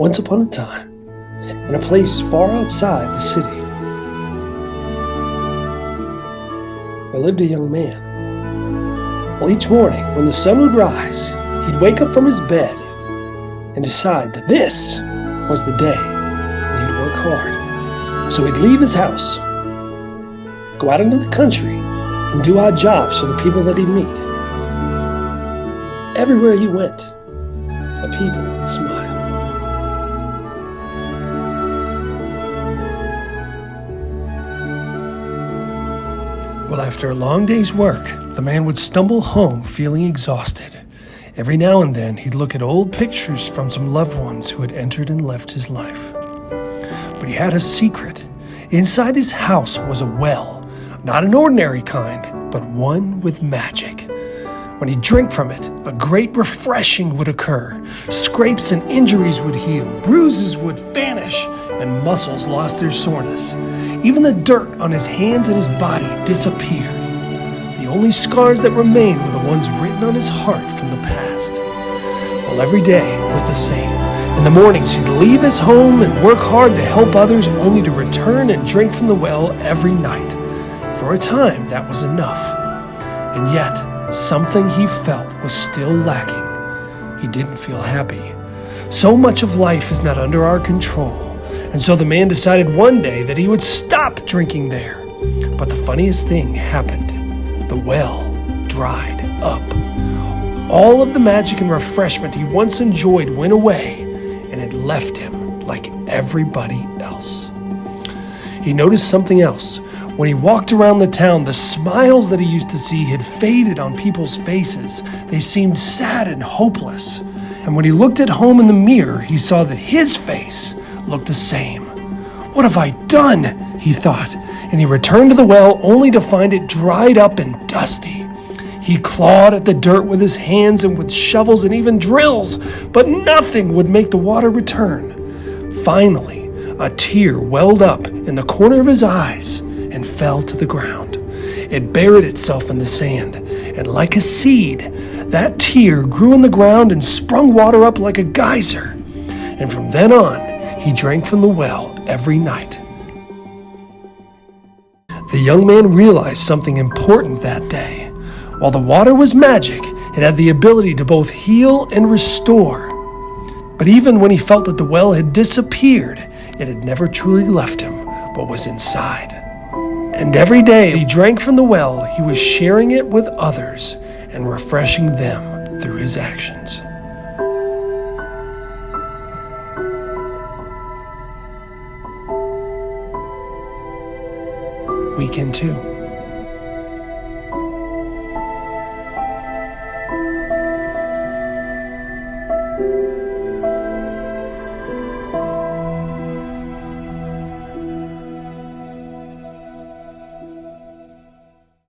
Once upon a time, in a place far outside the city, there lived a young man. Well, each morning, when the sun would rise, he'd wake up from his bed and decide that this was the day when he'd work hard. So he'd leave his house, go out into the country, and do odd jobs for the people that he'd meet. Everywhere he went, the people would smile. Well, after a long day's work, the man would stumble home feeling exhausted. Every now and then, he'd look at old pictures from some loved ones who had entered and left his life. But he had a secret. Inside his house was a well, not an ordinary kind, but one with magic. When he drank from it, a great refreshing would occur. Scrapes and injuries would heal, bruises would vanish, and muscles lost their soreness. Even the dirt on his hands and his body disappeared. The only scars that remained were the ones written on his heart from the past. Well, every day was the same. In the mornings, he'd leave his home and work hard to help others, only to return and drink from the well every night. For a time, that was enough. And yet, something he felt was still lacking. He didn't feel happy. So much of life is not under our control. And so the man decided one day that he would stop drinking there. But the funniest thing happened. The well dried up. All of the magic and refreshment he once enjoyed went away, and it left him like everybody else. He noticed something else. When he walked around the town, the smiles that he used to see had faded on people's faces. They seemed sad and hopeless. And when he looked at home in the mirror, he saw that his face looked the same. What have I done? He thought, and he returned to the well only to find it dried up and dusty. He clawed at the dirt with his hands and with shovels and even drills, but nothing would make the water return. Finally, a tear welled up in the corner of his eyes and fell to the ground. It buried itself in the sand, and like a seed, that tear grew in the ground and sprung water up like a geyser. And from then on, he drank from the well every night. The young man realized something important that day. While the water was magic, it had the ability to both heal and restore. But even when he felt that the well had disappeared, it had never truly left him, but was inside. And every day he drank from the well, he was sharing it with others and refreshing them through his actions. We can too.